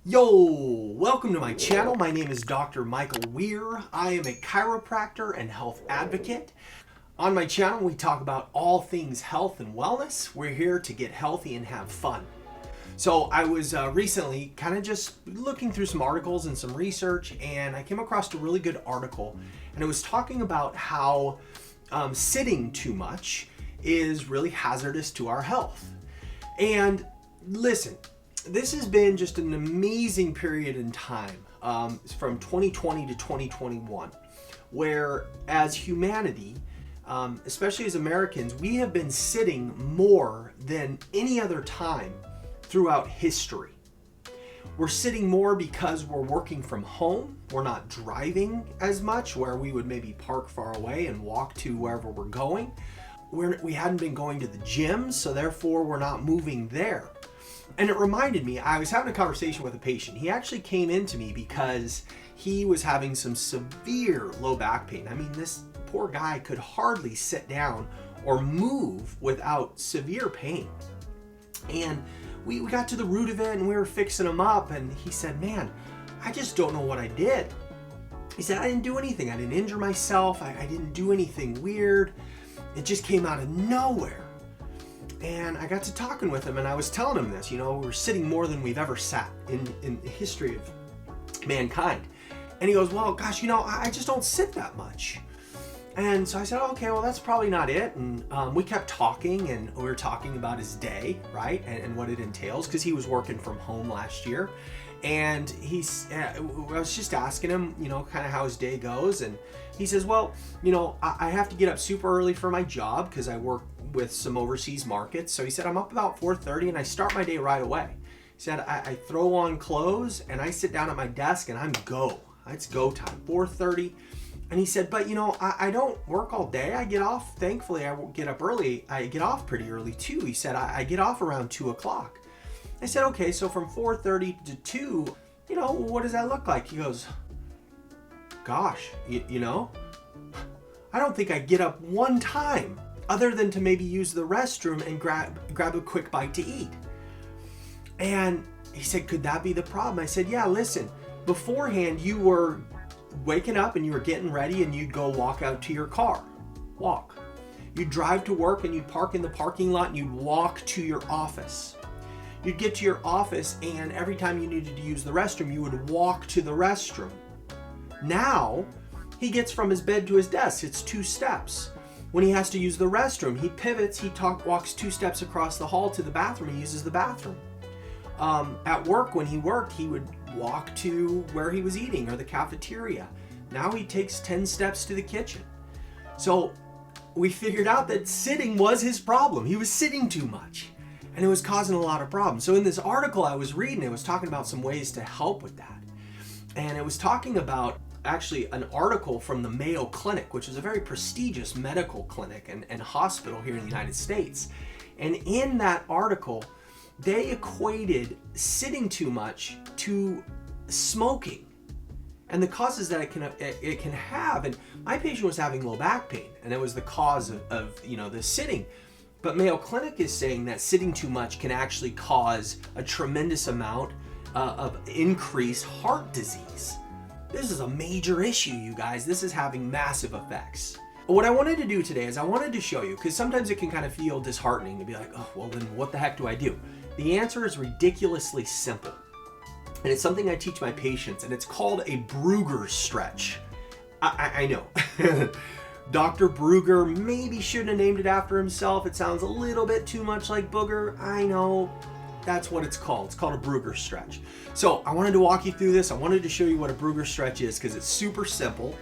Yo, welcome to my channel. My name is Dr. Michael Weir. I am a chiropractor and health advocate. On my channel, we talk about all things health and wellness. We're here to get healthy and have fun. So I was recently kind of just looking through some articles and some research, and I came across a really good article, and it was talking about how sitting too much is really hazardous to our health. And listen, this has been just an amazing period in time from 2020 to 2021, where as humanity, especially as Americans, we have been sitting more than any other time throughout history. We're sitting more because we're working from home. We're not driving as much, where we would maybe park far away and walk to wherever we're going. We hadn't been going to the gym, so therefore we're not moving there. And it reminded me, I was having a conversation with a patient. He actually came into me because he was having some severe low back pain. I mean, this poor guy could hardly sit down or move without severe pain. And we got to the root of it, and we were fixing him up, and he said, man, I just don't know what I did. He said, I didn't do anything. I didn't injure myself. I didn't do anything weird. It just came out of nowhere. And I got to talking with him, and I was telling him this, we're sitting more than we've ever sat in the history of mankind. And he goes, well, gosh, I just don't sit that much. And so I said, okay, well, that's probably not it. And we kept talking, and we were talking about his day, right? And what it entails, because he was working from home last year. And I was just asking him, kind of how his day goes. And he says, well, I have to get up super early for my job because I work with some overseas markets. So he said, I'm up about 4:30 and I start my day right away. He said, I throw on clothes and I sit down at my desk and I'm go. It's go time, 4:30. And he said, but I don't work all day. I get off, thankfully, I get up early. I get off pretty early too. He said, I get off around 2 o'clock. I said, okay, so from 4:30 to 2, what does that look like? He goes, gosh, I don't think I get up one time other than to maybe use the restroom and grab a quick bite to eat. And he said, could that be the problem? I said, yeah, listen, beforehand you were waking up and you were getting ready and you'd go walk out to your car, walk. You'd drive to work and you'd park in the parking lot and you'd walk to your office. You'd get to your office, and every time you needed to use the restroom, you would walk to the restroom. Now, he gets from his bed to his desk. It's 2 steps. When he has to use the restroom, he pivots, walks 2 steps across the hall to the bathroom. He uses the bathroom. At work, when he worked, he would walk to where he was eating or the cafeteria. Now he takes 10 steps to the kitchen. So we figured out that sitting was his problem. He was sitting too much, and it was causing a lot of problems. So in this article I was reading, it was talking about some ways to help with that. And it was talking about actually an article from the Mayo Clinic, which is a very prestigious medical clinic and hospital here in the United States. And in that article, they equated sitting too much to smoking and the causes that it can have. And my patient was having low back pain, and it was the cause of the sitting. But Mayo Clinic is saying that sitting too much can actually cause a tremendous amount of increased heart disease. This is a major issue, you guys. This is having massive effects. But what I wanted to do today is I wanted to show you, because sometimes it can kind of feel disheartening to be like, oh, well, then what the heck do I do? The answer is ridiculously simple. And it's something I teach my patients, and it's called a Bruger Stretch. I know. Dr. Bruger maybe shouldn't have named it after himself. It sounds a little bit too much like booger. I know. That's what it's called. It's called a Bruger Stretch. So I wanted to walk you through this. I wanted to show you what a Bruger Stretch is, because it's super simple,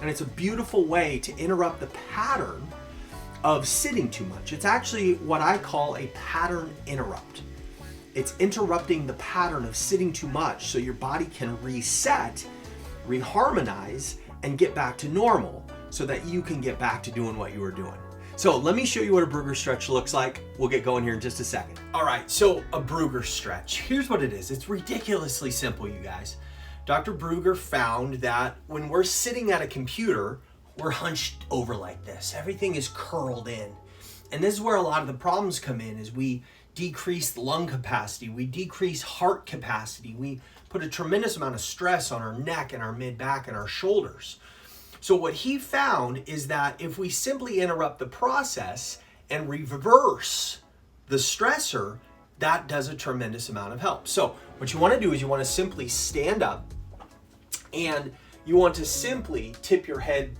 and it's a beautiful way to interrupt the pattern of sitting too much. It's actually what I call a pattern interrupt. It's interrupting the pattern of sitting too much so your body can reset, reharmonize, and get back to normal so that you can get back to doing what you were doing. So let me show you what a Bruger Stretch looks like. We'll get going here in just a second. All right, so a Bruger Stretch. Here's what it is. It's ridiculously simple, you guys. Dr. Bruger found that when we're sitting at a computer, we're hunched over like this. Everything is curled in. And this is where a lot of the problems come in, is we decrease lung capacity, we decrease heart capacity, we put a tremendous amount of stress on our neck and our mid-back and our shoulders. So what he found is that if we simply interrupt the process and reverse the stressor, that does a tremendous amount of help. So what you want to do is you want to simply stand up and you want to simply tip your head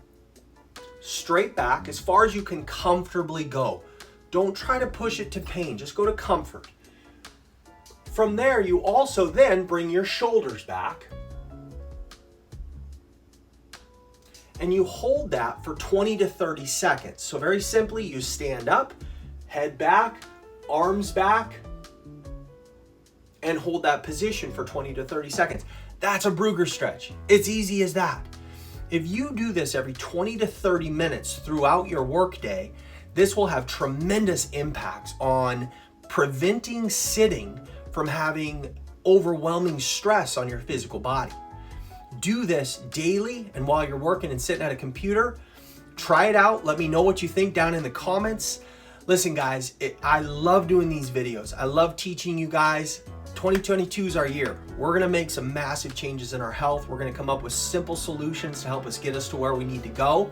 straight back as far as you can comfortably go. Don't try to push it to pain, just go to comfort. From there, you also then bring your shoulders back and you hold that for 20 to 30 seconds. So very simply, you stand up, head back, arms back, and hold that position for 20 to 30 seconds. That's a Bruger stretch. It's easy as that. If you do this every 20 to 30 minutes throughout your workday, this will have tremendous impacts on preventing sitting from having overwhelming stress on your physical body. Do this daily, and while you're working and sitting at a computer, try it out. Let me know what you think down in the comments. Listen, guys, I love doing these videos. I love teaching you guys. 2022 is our year. We're gonna make some massive changes in our health. We're gonna come up with simple solutions to help us get us to where we need to go,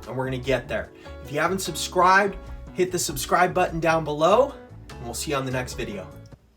and we're gonna get there. If you haven't subscribed, hit the subscribe button down below, and we'll see you on the next video.